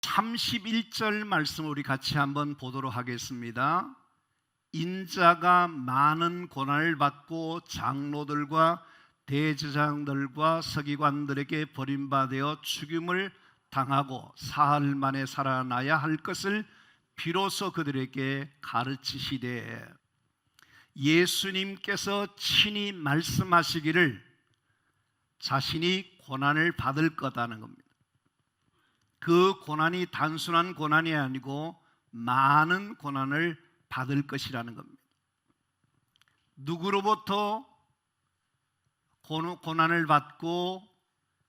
31절 말씀 우리 같이 한번 보도록 하겠습니다. 인자가 많은 고난을 받고 장로들과 대제사장들과 서기관들에게 버림받아 죽임을 당하고 사흘 만에 살아나야 할 것을 비로소 그들에게 가르치시되, 예수님께서 친히 말씀하시기를 자신이 고난을 받을 거다는 겁니다. 그 고난이 단순한 고난이 아니고 많은 고난을 받을 것이라는 겁니다. 누구로부터 고난을 받고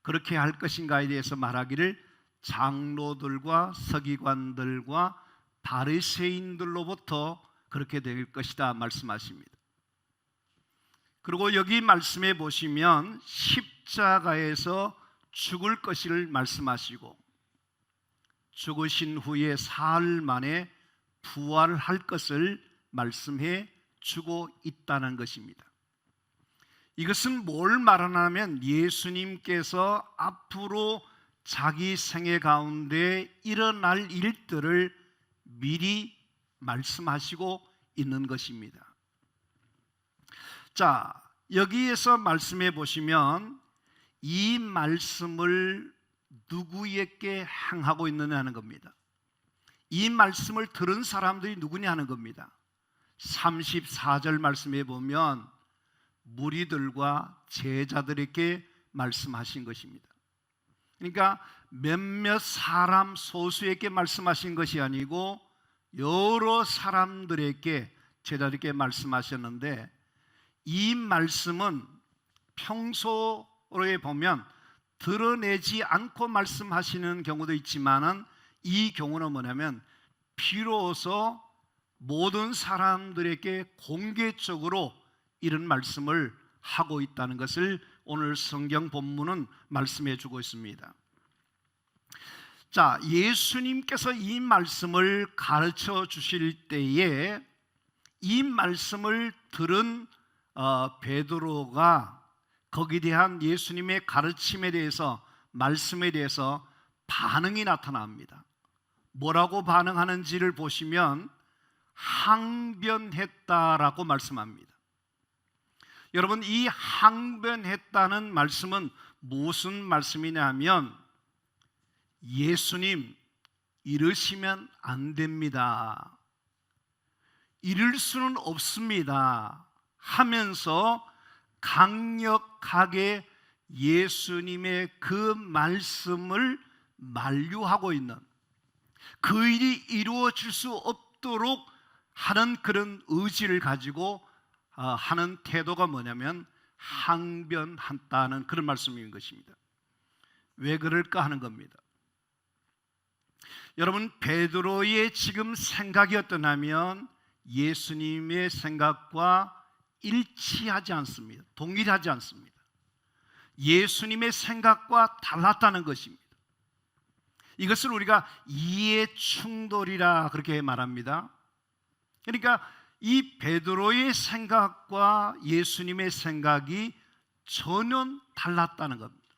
그렇게 할 것인가에 대해서 말하기를 장로들과 서기관들과 바리새인들로부터 그렇게 될 것이다 말씀하십니다. 그리고 여기 말씀에 보시면 십자가에서 죽을 것을 말씀하시고 죽으신 후에 사흘 만에 부활할 것을 말씀해 주고 있다는 것입니다. 이것은 뭘 말하냐면 예수님께서 앞으로 자기 생애 가운데 일어날 일들을 미리 말씀하시고 있는 것입니다. 자, 여기에서 말씀해 보시면 이 말씀을 누구에게 행하고 있느냐는 겁니다. 이 말씀을 들은 사람들이 누구냐 하는 겁니다. 34절 말씀에 보면 무리들과 제자들에게 말씀하신 것입니다. 그러니까 몇몇 사람 소수에게 말씀하신 것이 아니고 여러 사람들에게, 제자들에게 말씀하셨는데, 이 말씀은 평소에 보면 드러내지 않고 말씀하시는 경우도 있지만은 이 경우는 뭐냐면 비로소 모든 사람들에게 공개적으로 이런 말씀을 하고 있다는 것을 오늘 성경 본문은 말씀해 주고 있습니다. 자, 예수님께서 이 말씀을 가르쳐 주실 때에 이 말씀을 들은 베드로가 거기에 대한 예수님의 가르침에 대해서, 말씀에 대해서 반응이 나타납니다. 뭐라고 반응하는지를 보시면 항변했다라고 말씀합니다. 여러분, 이 항변했다는 말씀은 무슨 말씀이냐면 예수님, 이러시면 안 됩니다, 이럴 수는 없습니다 하면서 강력하게 예수님의 그 말씀을 만류하고 있는, 그 일이 이루어질 수 없도록 하는 그런 의지를 가지고 하는 태도가 뭐냐면 항변한다는 그런 말씀인 것입니다. 왜 그럴까 하는 겁니다. 여러분, 베드로의 지금 생각이 어떠냐면 예수님의 생각과 일치하지 않습니다. 동일하지 않습니다. 예수님의 생각과 달랐다는 것입니다. 이것을 우리가 이해 충돌이라 그렇게 말합니다. 그러니까 이 베드로의 생각과 예수님의 생각이 전혀 달랐다는 겁니다.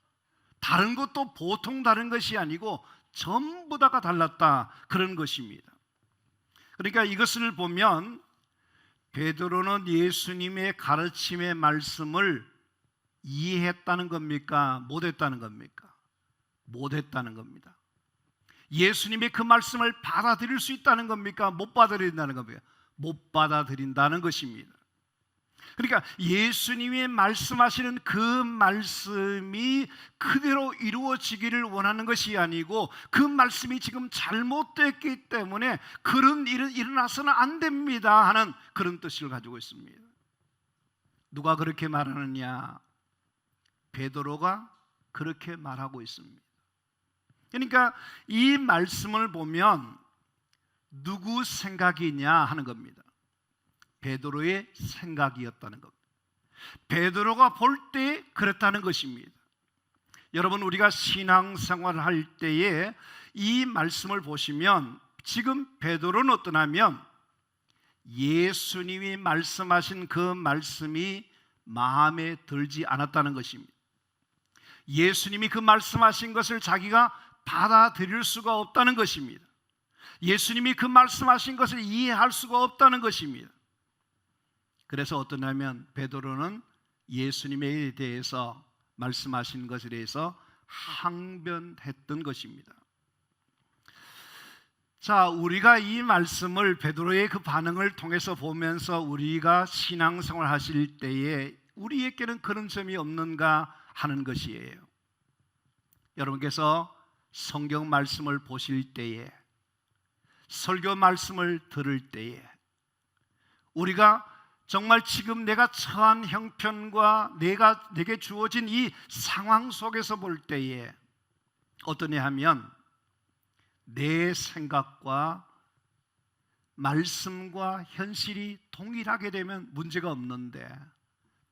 다른 것도 보통 다른 것이 아니고 전부 다가 달랐다, 그런 것입니다. 그러니까 이것을 보면 베드로는 예수님의 가르침의 말씀을 이해했다는 겁니까? 못했다는 겁니까? 못했다는 겁니다. 예수님의 그 말씀을 받아들일 수 있다는 겁니까? 못 받아들인다는 겁니까? 못 받아들인다는 것입니다. 그러니까 예수님이 말씀하시는 그 말씀이 그대로 이루어지기를 원하는 것이 아니고 그 말씀이 지금 잘못됐기 때문에 그런 일은 일어나서는 안 됩니다 하는 그런 뜻을 가지고 있습니다. 누가 그렇게 말하느냐? 베드로가 그렇게 말하고 있습니다. 그러니까 이 말씀을 보면 누구 생각이냐 하는 겁니다. 베드로의 생각이었다는 겁니다. 베드로가 볼 때 그랬다는 것입니다. 여러분, 우리가 신앙생활을 할 때에 이 말씀을 보시면 지금 베드로는 어떠냐면 예수님이 말씀하신 그 말씀이 마음에 들지 않았다는 것입니다. 예수님이 그 말씀하신 것을 자기가 받아들일 수가 없다는 것입니다. 예수님이 그 말씀하신 것을 이해할 수가 없다는 것입니다. 그래서 어떠냐면 베드로는 예수님에 대해서 말씀하신 것에 대해서 항변했던 것입니다. 자, 우리가 이 말씀을 베드로의 그 반응을 통해서 보면서 우리가 신앙생활 하실 때에 우리에게는 그런 점이 없는가 하는 것이에요. 여러분께서 성경 말씀을 보실 때에, 설교 말씀을 들을 때에 우리가 정말 지금 내가 처한 형편과 내게 주어진 이 상황 속에서 볼 때에 어떠냐 하면 내 생각과 말씀과 현실이 동일하게 되면 문제가 없는데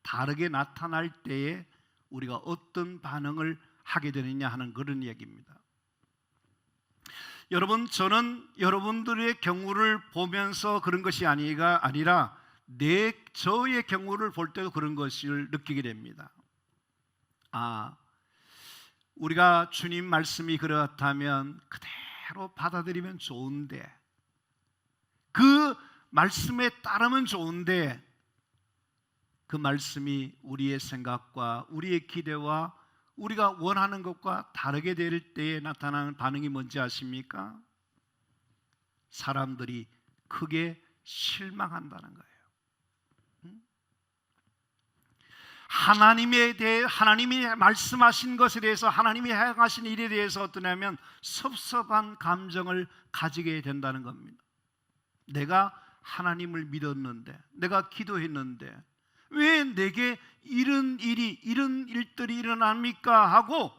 다르게 나타날 때에 우리가 어떤 반응을 하게 되느냐 하는 그런 얘기입니다. 여러분, 저는 여러분들의 경우를 보면서 그런 것이 아니라 저의 경우를 볼 때도 그런 것을 느끼게 됩니다. 우리가 주님 말씀이 그렇다면 그대로 받아들이면 좋은데, 그 말씀에 따르면 좋은데, 그 말씀이 우리의 생각과 우리의 기대와 우리가 원하는 것과 다르게 될 때에 나타나는 반응이 뭔지 아십니까? 사람들이 크게 실망한다는 거예요. 하나님이 말씀하신 것에 대해서, 하나님이 행하신 일에 대해서 어떠냐면 섭섭한 감정을 가지게 된다는 겁니다. 내가 하나님을 믿었는데, 내가 기도했는데 왜 내게 이런 일들이 일어납니까? 하고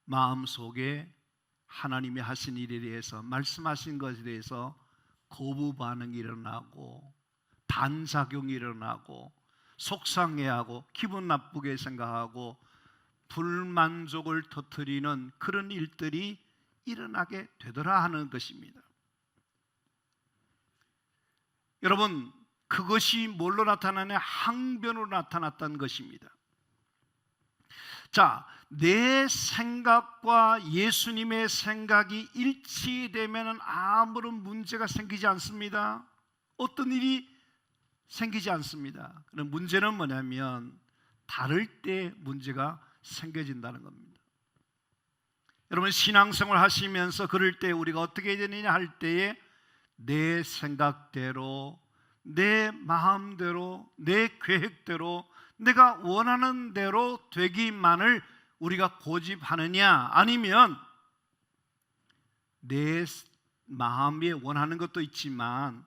마음속에 하나님이 하신 일에 대해서, 말씀하신 것에 대해서 거부 반응이 일어나고 반작용이 일어나고 속상해하고 기분 나쁘게 생각하고 불만족을 터뜨리는 그런 일들이 일어나게 되더라 하는 것입니다. 여러분, 그것이 뭘로 나타나냐? 항변으로 나타났다는 것입니다. 자, 내 생각과 예수님의 생각이 일치되면 아무런 문제가 생기지 않습니다. 어떤 일이 생기지 않습니다. 그럼 문제는 뭐냐면 다를 때 문제가 생겨진다는 겁니다. 여러분, 신앙생활 하시면서 그럴 때 우리가 어떻게 되느냐 할 때에 내 생각대로, 내 마음대로, 내 계획대로, 내가 원하는 대로 되기만을 우리가 고집하느냐, 아니면 내 마음에 원하는 것도 있지만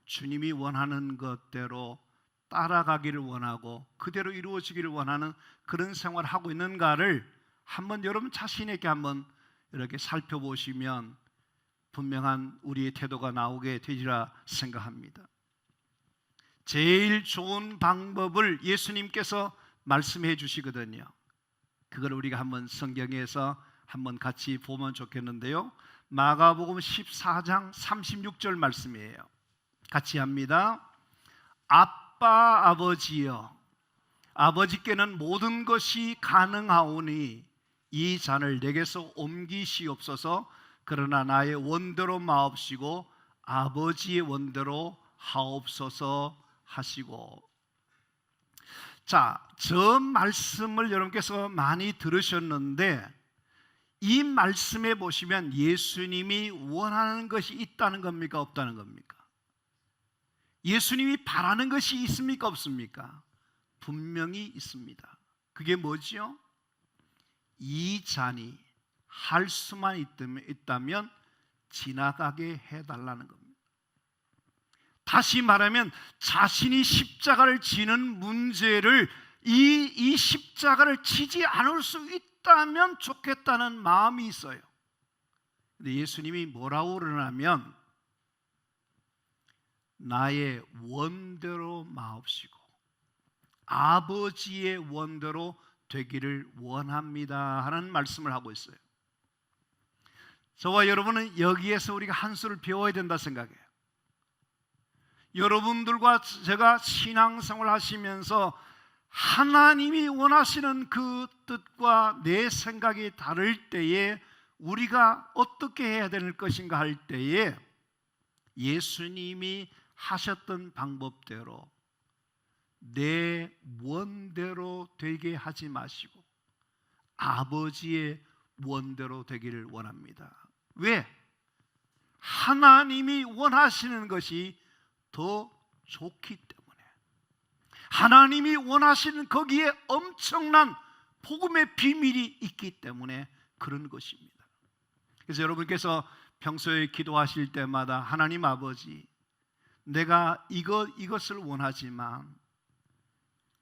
주님이 원하는 것대로 따라가기를 원하고 그대로 이루어지기를 원하는 그런 생활을 하고 있는가를 한번 여러분 자신에게 한번 이렇게 살펴보시면 분명한 우리의 태도가 나오게 되리라 생각합니다. 제일 좋은 방법을 예수님께서 말씀해 주시거든요. 그걸 우리가 한번 성경에서 한번 같이 보면 좋겠는데요. 마가복음 14장 36절 말씀이에요. 같이 합니다. 아빠 아버지여, 아버지께는 모든 것이 가능하오니 이 잔을 내게서 옮기시옵소서. 그러나 나의 원대로 마옵시고 아버지의 원대로 하옵소서 하시고. 자, 저 말씀을 여러분께서 많이 들으셨는데 이 말씀에 보시면 예수님이 원하는 것이 있다는 겁니까? 없다는 겁니까? 예수님이 바라는 것이 있습니까? 없습니까? 분명히 있습니다. 그게 뭐지요? 이 잔이 할 수만 있다면 지나가게 해달라는 겁니다. 다시 말하면 자신이 십자가를 지는 문제를 이 십자가를 지지 않을 수 있다면 좋겠다는 마음이 있어요. 근데 예수님이 뭐라고 그러냐면 나의 원대로 마옵시고 아버지의 원대로 되기를 원합니다 하는 말씀을 하고 있어요. 저와 여러분은 여기에서 우리가 한 수를 배워야 된다 생각해요. 여러분들과 제가 신앙생활 하시면서 하나님이 원하시는 그 뜻과 내 생각이 다를 때에 우리가 어떻게 해야 될 것인가 할 때에 예수님이 하셨던 방법대로 내 원대로 되게 하지 마시고 아버지의 원대로 되기를 원합니다. 왜? 하나님이 원하시는 것이 더 좋기 때문에, 하나님이 원하시는 거기에 엄청난 복음의 비밀이 있기 때문에 그런 것입니다. 그래서 여러분께서 평소에 기도하실 때마다 하나님 아버지, 내가 이것을 원하지만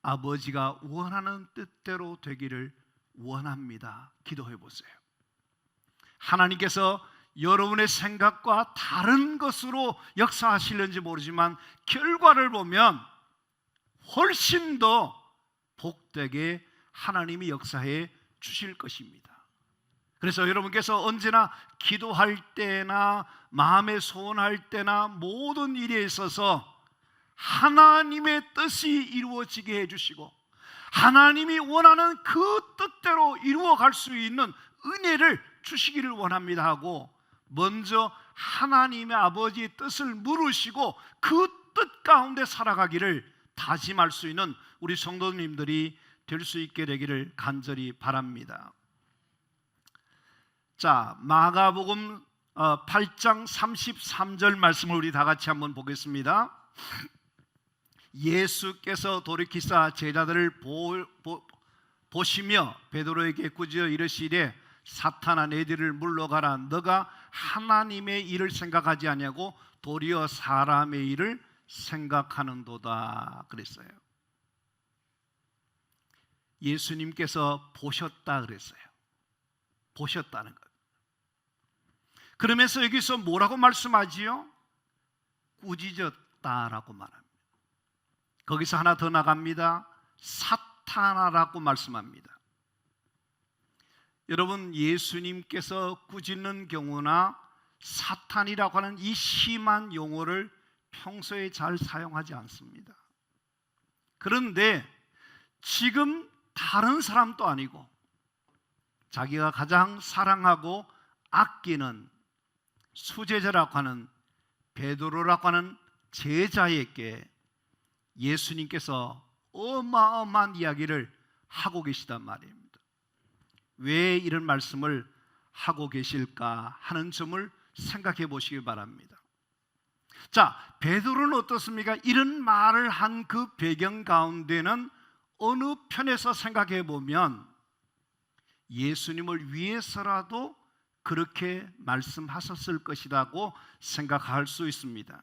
아버지가 원하는 뜻대로 되기를 원합니다. 기도해 보세요. 하나님께서 여러분의 생각과 다른 것으로 역사하실는지 모르지만 결과를 보면 훨씬 더 복되게 하나님이 역사해 주실 것입니다. 그래서 여러분께서 언제나 기도할 때나 마음에 소원할 때나 모든 일에 있어서 하나님의 뜻이 이루어지게 해주시고 하나님이 원하는 그 뜻대로 이루어갈 수 있는 은혜를 주시기를 원합니다 하고 먼저 하나님의 아버지의 뜻을 물으시고 그 뜻 가운데 살아가기를 다짐할 수 있는 우리 성도님들이 될 수 있게 되기를 간절히 바랍니다. 자, 마가복음 8장 33절 말씀을 우리 다 같이 한번 보겠습니다. 예수께서 돌이키사 제자들을 보시며 베드로에게 꾸짖어 이르시되 사탄아 너희들을 물러가라. 너가 하나님의 일을 생각하지 아니하고 도리어 사람의 일을 생각하는도다 그랬어요. 예수님께서 보셨다 그랬어요. 보셨다는 것. 그러면서 여기서 뭐라고 말씀하지요? 꾸짖었다라고 말합니다. 거기서 하나 더 나갑니다. 사탄아라고 말씀합니다. 여러분, 예수님께서 꾸짖는 경우나 사탄이라고 하는 이 심한 용어를 평소에 잘 사용하지 않습니다. 그런데 지금 다른 사람도 아니고 자기가 가장 사랑하고 아끼는 수제자라고 하는 베드로라고 하는 제자에게 예수님께서 어마어마한 이야기를 하고 계시단 말입니다. 왜 이런 말씀을 하고 계실까 하는 점을 생각해 보시기 바랍니다. 자, 베드로는 어떻습니까? 이런 말을 한 그 배경 가운데는 어느 편에서 생각해 보면 예수님을 위해서라도 그렇게 말씀하셨을 것이라고 생각할 수 있습니다.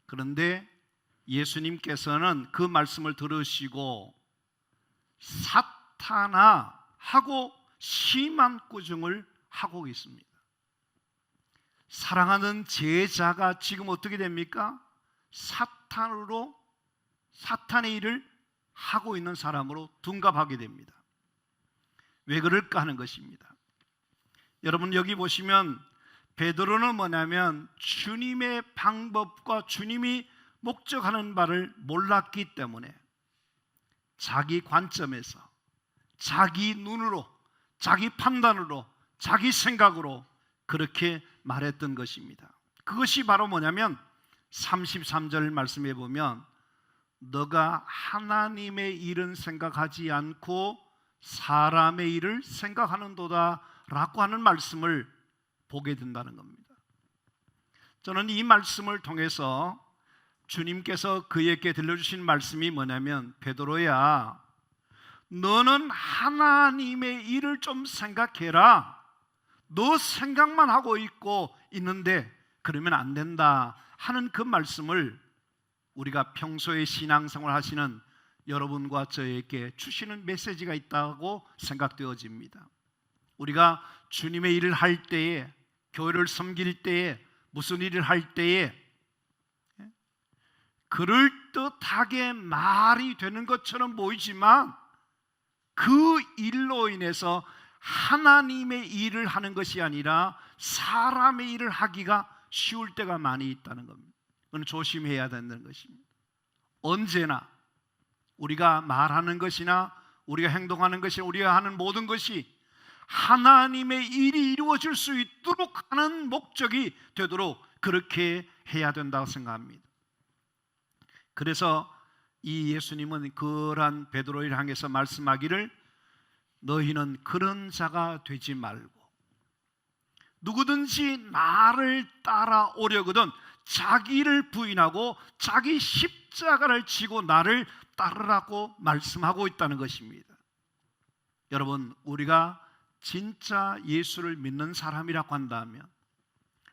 그런데 예수님께서는 그 말씀을 들으시고 사탄아 하고 심한 꾸중을 하고 있습니다. 사랑하는 제자가 지금 어떻게 됩니까? 사탄의 일을 하고 있는 사람으로 둔갑하게 됩니다. 왜 그럴까 하는 것입니다. 여러분, 여기 보시면 베드로는 뭐냐면 주님의 방법과 주님이 목적하는 바를 몰랐기 때문에 자기 관점에서, 자기 눈으로, 자기 판단으로, 자기 생각으로 그렇게 말했던 것입니다. 그것이 바로 뭐냐면 33절 말씀에 보면 너가 하나님의 일은 생각하지 않고 사람의 일을 생각하는도다 라고 하는 말씀을 보게 된다는 겁니다. 저는 이 말씀을 통해서 주님께서 그에게 들려주신 말씀이 뭐냐면 베드로야, 너는 하나님의 일을 좀 생각해라. 너 생각만 하고 있는데 그러면 안 된다 하는 그 말씀을 우리가 평소에 신앙생활 하시는 여러분과 저에게 주시는 메시지가 있다고 생각되어집니다. 우리가 주님의 일을 할 때에, 교회를 섬길 때에, 무슨 일을 할 때에 그럴듯하게 말이 되는 것처럼 보이지만 그 일로 인해서 하나님의 일을 하는 것이 아니라 사람의 일을 하기가 쉬울 때가 많이 있다는 겁니다. 그건 조심해야 된다는 것입니다. 언제나 우리가 말하는 것이나 우리가 행동하는 것이, 우리가 하는 모든 것이 하나님의 일이 이루어질 수 있도록 하는 목적이 되도록 그렇게 해야 된다고 생각합니다. 그래서 이 예수님은 그러한 베드로를 향해서 말씀하기를 너희는 그런 자가 되지 말고 누구든지 나를 따라오려거든 자기를 부인하고 자기 십자가를 지고 나를 따르라고 말씀하고 있다는 것입니다. 여러분, 우리가 진짜 예수를 믿는 사람이라고 한다면,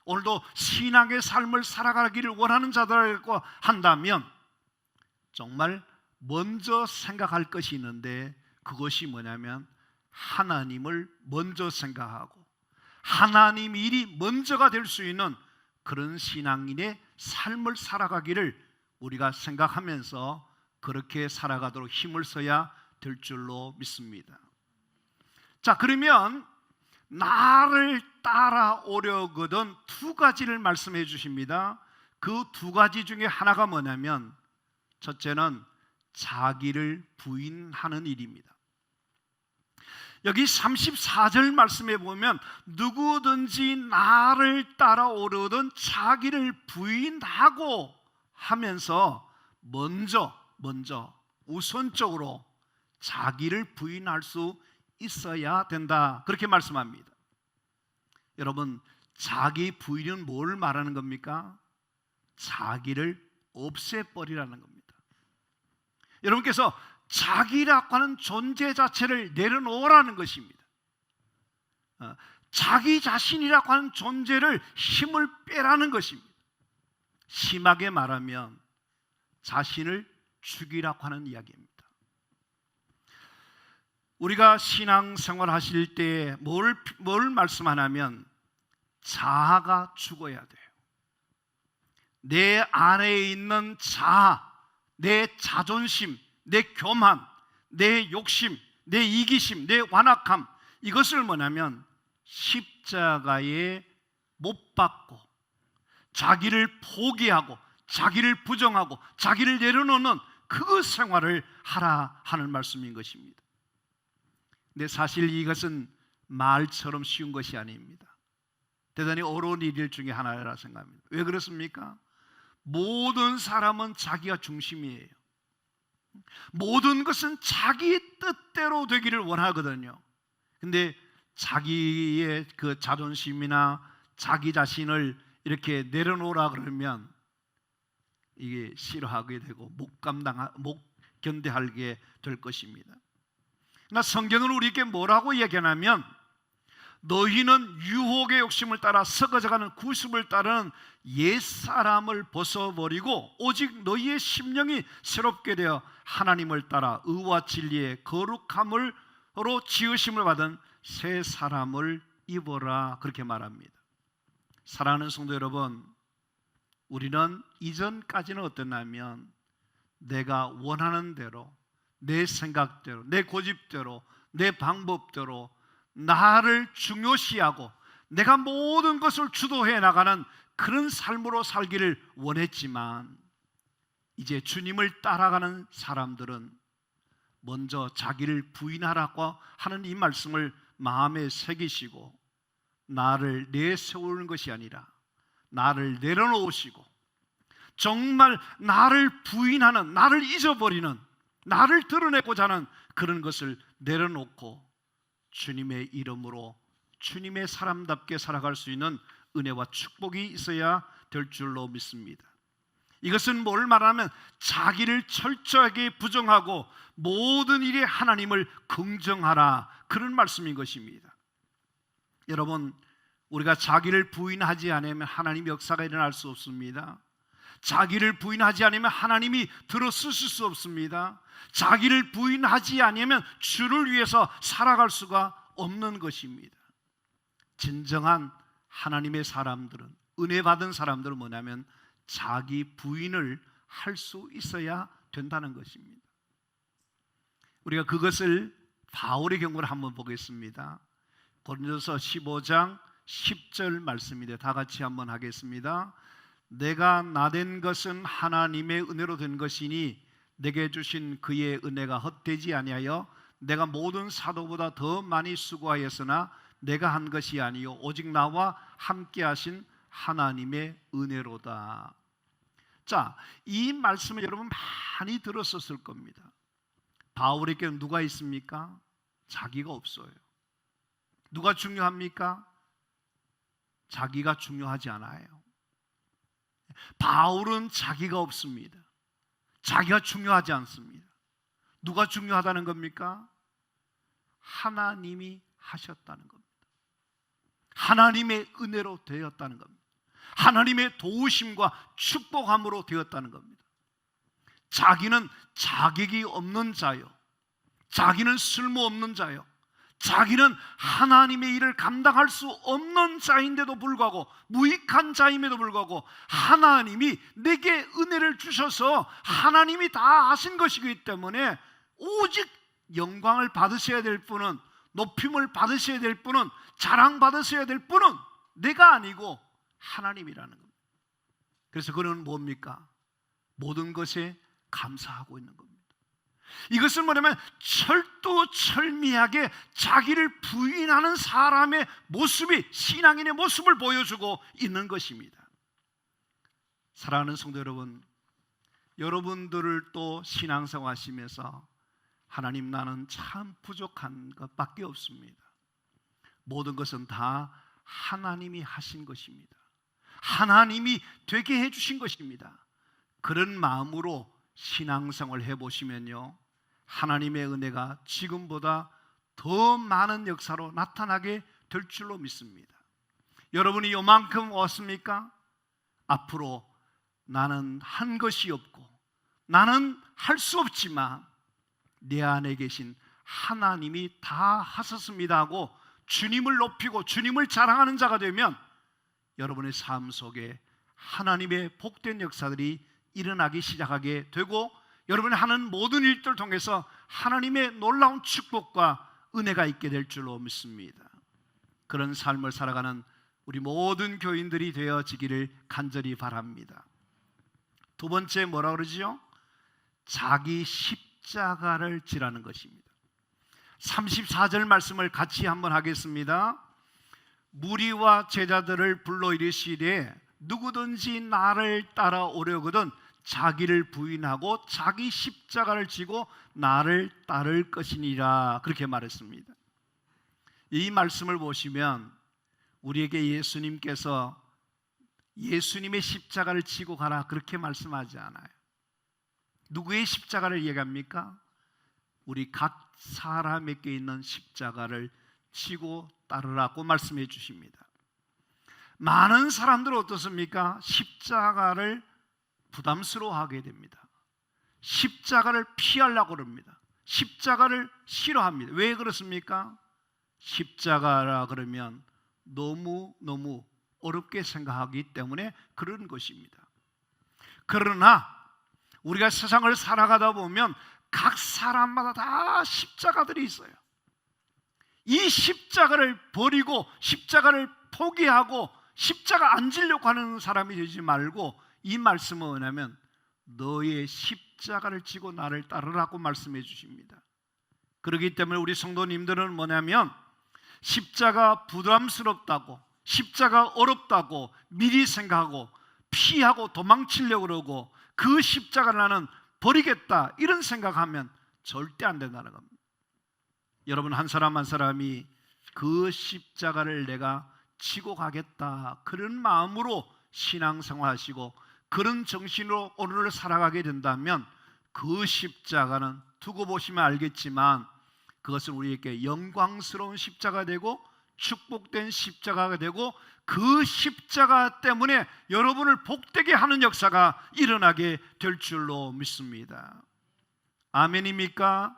오늘도 신앙의 삶을 살아가기를 원하는 자들이라고 한다면 정말 먼저 생각할 것이 있는데, 그것이 뭐냐면 하나님을 먼저 생각하고 하나님 일이 먼저가 될 수 있는 그런 신앙인의 삶을 살아가기를 우리가 생각하면서 그렇게 살아가도록 힘을 써야 될 줄로 믿습니다. 자, 그러면 나를 따라오려거든 두 가지를 말씀해 주십니다. 그 두 가지 중에 하나가 뭐냐면 첫째는 자기를 부인하는 일입니다. 여기 34절 말씀에 보면 누구든지 나를 따라오려거든 자기를 부인하고 하면서 먼저 우선적으로 자기를 부인할 수 있어야 된다, 그렇게 말씀합니다. 여러분, 자기 부인은 뭘 말하는 겁니까? 자기를 없애버리라는 겁니다. 여러분께서 자기라고 하는 존재 자체를 내려놓으라는 것입니다. 자기 자신이라고 하는 존재를 힘을 빼라는 것입니다. 심하게 말하면 자신을 죽이라고 하는 이야기입니다. 우리가 신앙생활 하실 때 뭘 말씀하냐면 자아가 죽어야 돼요. 내 안에 있는 자아, 내 자존심, 내 교만, 내 욕심, 내 이기심, 내 완악함, 이것을 뭐냐면 십자가에 못 박고 자기를 포기하고 자기를 부정하고 자기를 내려놓는 그 생활을 하라 하는 말씀인 것입니다. 근데 사실 이것은 말처럼 쉬운 것이 아닙니다. 대단히 어려운 일 중에 하나라 생각합니다. 왜 그렇습니까? 모든 사람은 자기가 중심이에요. 모든 것은 자기 뜻대로 되기를 원하거든요. 근데 자기의 그 자존심이나 자기 자신을 이렇게 내려놓으라 그러면 이게 싫어하게 되고 못 견뎌하게 될 것입니다. 그러나 성경은 우리에게 뭐라고 얘기하냐면 너희는 유혹의 욕심을 따라 썩어져가는 구습을 따르는 옛사람을 벗어버리고 오직 너희의 심령이 새롭게 되어 하나님을 따라 의와 진리의 거룩함으로 지으심을 받은 새 사람을 입어라, 그렇게 말합니다. 사랑하는 성도 여러분, 우리는 이전까지는 어땠냐면 내가 원하는 대로, 내 생각대로, 내 고집대로, 내 방법대로 나를 중요시하고 내가 모든 것을 주도해 나가는 그런 삶으로 살기를 원했지만, 이제 주님을 따라가는 사람들은 먼저 자기를 부인하라고 하는 이 말씀을 마음에 새기시고 나를 내세우는 것이 아니라 나를 내려놓으시고 정말 나를 부인하는, 나를 잊어버리는, 나를 드러내고자 하는 그런 것을 내려놓고 주님의 이름으로 주님의 사람답게 살아갈 수 있는 은혜와 축복이 있어야 될 줄로 믿습니다. 이것은 뭘 말하면 자기를 철저하게 부정하고 모든 일에 하나님을 긍정하라, 그런 말씀인 것입니다. 여러분, 우리가 자기를 부인하지 않으면 하나님의 역사가 일어날 수 없습니다. 자기를 부인하지 않으면 하나님이 들어 쓰실 수 없습니다. 자기를 부인하지 않으면 주를 위해서 살아갈 수가 없는 것입니다. 진정한 하나님의 사람들은, 은혜 받은 사람들은 뭐냐면 자기 부인을 할 수 있어야 된다는 것입니다. 우리가 그것을 바울의 경우를 한번 보겠습니다. 고린도서 15장 10절 말씀인데 다 같이 한번 하겠습니다. 내가 나된 것은 하나님의 은혜로 된 것이니 내게 주신 그의 은혜가 헛되지 아니하여 내가 모든 사도보다 더 많이 수고하였으나 내가 한 것이 아니요 오직 나와 함께 하신 하나님의 은혜로다. 자, 이 말씀을 여러분 많이 들었었을 겁니다. 바울에게 누가 있습니까? 자기가 없어요. 누가 중요합니까? 자기가 중요하지 않아요. 바울은 자기가 없습니다. 자기가 중요하지 않습니다. 누가 중요하다는 겁니까? 하나님이 하셨다는 겁니다. 하나님의 은혜로 되었다는 겁니다. 하나님의 도우심과 축복함으로 되었다는 겁니다. 자기는 자격이 없는 자요, 자기는 쓸모없는 자요, 자기는 하나님의 일을 감당할 수 없는 자인데도 불구하고, 무익한 자임에도 불구하고 하나님이 내게 은혜를 주셔서 하나님이 다 하신 것이기 때문에 오직 영광을 받으셔야 될 분은, 높임을 받으셔야 될 분은, 자랑받으셔야 될 분은 내가 아니고 하나님이라는 겁니다. 그래서 그는 뭡니까? 모든 것에 감사하고 있는 겁니다. 이것은 뭐냐면 철두철미하게 자기를 부인하는 사람의 모습이, 신앙인의 모습을 보여주고 있는 것입니다. 사랑하는 성도 여러분, 여러분들을 또 신앙생활 하시면서 하나님, 나는 참 부족한 것밖에 없습니다. 모든 것은 다 하나님이 하신 것입니다. 하나님이 되게 해주신 것입니다. 그런 마음으로 신앙생활을 해보시면요, 하나님의 은혜가 지금보다 더 많은 역사로 나타나게 될 줄로 믿습니다. 여러분이 요만큼 왔습니까? 앞으로 나는 한 것이 없고 나는 할 수 없지만 내 안에 계신 하나님이 다 하셨습니다 하고 주님을 높이고 주님을 자랑하는 자가 되면 여러분의 삶 속에 하나님의 복된 역사들이 일어나기 시작하게 되고, 여러분이 하는 모든 일들을 통해서 하나님의 놀라운 축복과 은혜가 있게 될 줄로 믿습니다. 그런 삶을 살아가는 우리 모든 교인들이 되어지기를 간절히 바랍니다. 두 번째 뭐라 그러지요? 자기 십자가를 지라는 것입니다. 34절 말씀을 같이 한번 하겠습니다. 무리와 제자들을 불러 이르시되 누구든지 나를 따라오려거든 자기를 부인하고 자기 십자가를 지고 나를 따를 것이니라, 그렇게 말했습니다. 이 말씀을 보시면 우리에게 예수님께서 예수님의 십자가를 지고 가라 그렇게 말씀하지 않아요. 누구의 십자가를 얘기합니까? 우리 각 사람에게 있는 십자가를 지고 따르라고 말씀해 주십니다. 많은 사람들은 어떻습니까? 십자가를 부담스러워하게 됩니다. 십자가를 피하려고 합니다. 십자가를 싫어합니다. 왜 그렇습니까? 십자가라 그러면 너무 어렵게 생각하기 때문에 그런 것입니다. 그러나 우리가 세상을 살아가다 보면 각 사람마다 다 십자가들이 있어요. 이 십자가를 버리고 십자가를 포기하고 십자가 안 지려고 하는 사람이 되지 말고, 이 말씀은 뭐냐면 너의 십자가를 지고 나를 따르라고 말씀해 주십니다. 그렇기 때문에 우리 성도님들은 뭐냐면 십자가 부담스럽다고, 십자가 어렵다고 미리 생각하고 피하고 도망치려고 그러고 그 십자가를 나는 버리겠다 이런 생각하면 절대 안 된다는 겁니다. 여러분, 한 사람 한 사람이 그 십자가를 내가 지고 가겠다 그런 마음으로 신앙생활 하시고 그런 정신으로 오늘을 살아가게 된다면 그 십자가는 두고 보시면 알겠지만 그것은 우리에게 영광스러운 십자가 되고 축복된 십자가가 되고 그 십자가 때문에 여러분을 복되게 하는 역사가 일어나게 될 줄로 믿습니다. 아멘입니까?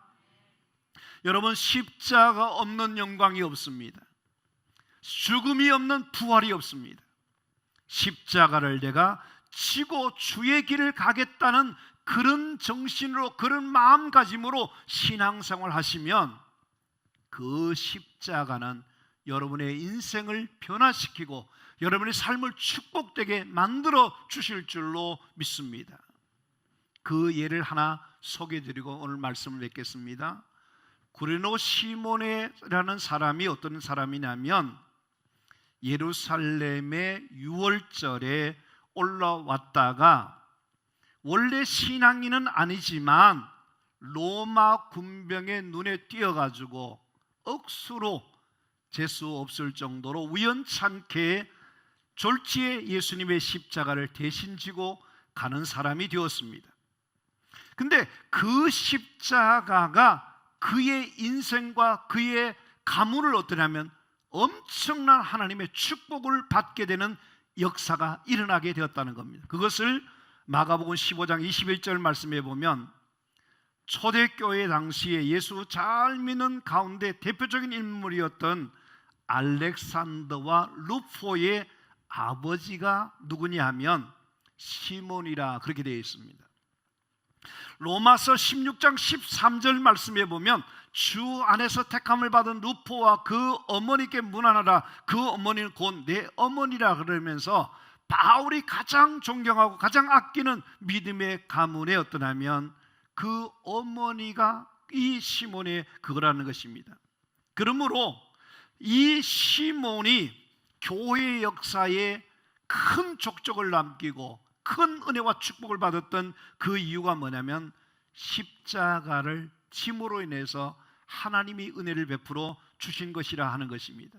여러분, 십자가 없는 영광이 없습니다. 죽음이 없는 부활이 없습니다. 십자가를 내가 지고 주의 길을 가겠다는 그런 정신으로, 그런 마음가짐으로 신앙생활 하시면 그 십자가는 여러분의 인생을 변화시키고 여러분의 삶을 축복되게 만들어 주실 줄로 믿습니다. 그 예를 하나 소개해드리고 오늘 말씀을 맺겠습니다. 구레네 시몬이라는 사람이 어떤 사람이냐면 예루살렘의 유월절에 올라왔다가 원래 신앙인은 아니지만 로마 군병의 눈에 띄어가지고 억수로 재수 없을 정도로 우연찮게 졸지에 예수님의 십자가를 대신 지고 가는 사람이 되었습니다. 근데 그 십자가가 그의 인생과 그의 가문을 어떠냐면 엄청난 하나님의 축복을 받게 되는 역사가 일어나게 되었다는 겁니다. 그것을 마가복음 15장 21절 말씀해 보면 초대교회 당시에 예수 잘 믿는 가운데 대표적인 인물이었던 알렉산더와 루포의 아버지가 누구냐 하면 시몬이라 그렇게 되어 있습니다. 로마서 16장 13절 말씀에 보면 주 안에서 택함을 받은 루포와 그 어머니께 문안하라. 그 어머니는 곧 내 어머니라 그러면서 바울이 가장 존경하고 가장 아끼는 믿음의 가문에 어떠냐면 그 어머니가 이 시몬의 그거라는 것입니다. 그러므로 이 시몬이 교회 역사에 큰 족적을 남기고 큰 은혜와 축복을 받았던 그 이유가 뭐냐면 십자가를 짐으로 인해서 하나님이 은혜를 베풀어 주신 것이라 하는 것입니다.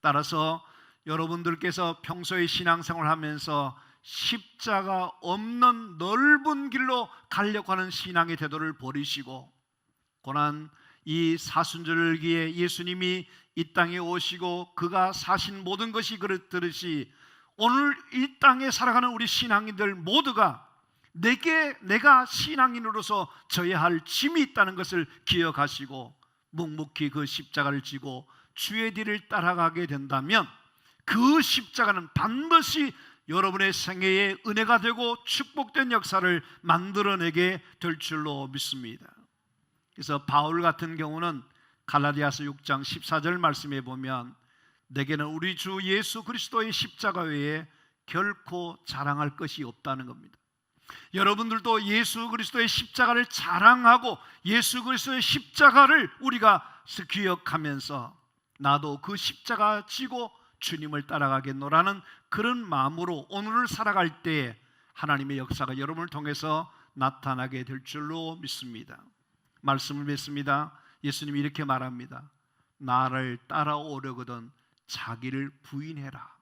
따라서 여러분들께서 평소에 신앙생활을 하면서 십자가 없는 넓은 길로 가려고 하는 신앙의 태도를 버리시고 고난 이 사순절기에 예수님이 이 땅에 오시고 그가 사신 모든 것이 그렇듯이 오늘 이 땅에 살아가는 우리 신앙인들 모두가 내가 신앙인으로서 져야 할 짐이 있다는 것을 기억하시고 묵묵히 그 십자가를 지고 주의 뒤를 따라가게 된다면 그 십자가는 반드시 여러분의 생애에 은혜가 되고 축복된 역사를 만들어내게 될 줄로 믿습니다. 그래서 바울 같은 경우는 갈라디아서 6장 14절 말씀에 보면 내게는 우리 주 예수 그리스도의 십자가 외에 결코 자랑할 것이 없다는 겁니다. 여러분들도 예수 그리스도의 십자가를 자랑하고 예수 그리스도의 십자가를 우리가 기억하면서 나도 그 십자가 지고 주님을 따라가겠노라는 그런 마음으로 오늘을 살아갈 때 하나님의 역사가 여러분을 통해서 나타나게 될 줄로 믿습니다. 말씀을 맺습니다. 예수님이 이렇게 말합니다. 나를 따라오려거든 자기를 부인해라.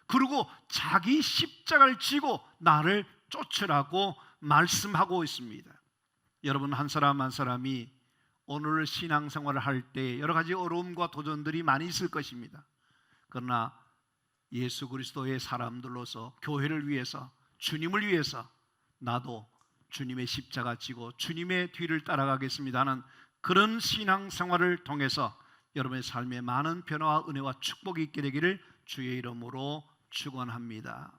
그리고 자기 십자가를 지고 나를 쫓으라고 말씀하고 있습니다. 여러분 한 사람 한 사람이 오늘 신앙생활을 할 때 여러 가지 어려움과 도전들이 많이 있을 것입니다. 그러나 예수 그리스도의 사람들로서 교회를 위해서 주님을 위해서 나도 주님의 십자가 지고 주님의 뒤를 따라가겠습니다 하는 그런 신앙생활을 통해서 여러분의 삶에 많은 변화와 은혜와 축복이 있게 되기를 주의 이름으로 축원합니다.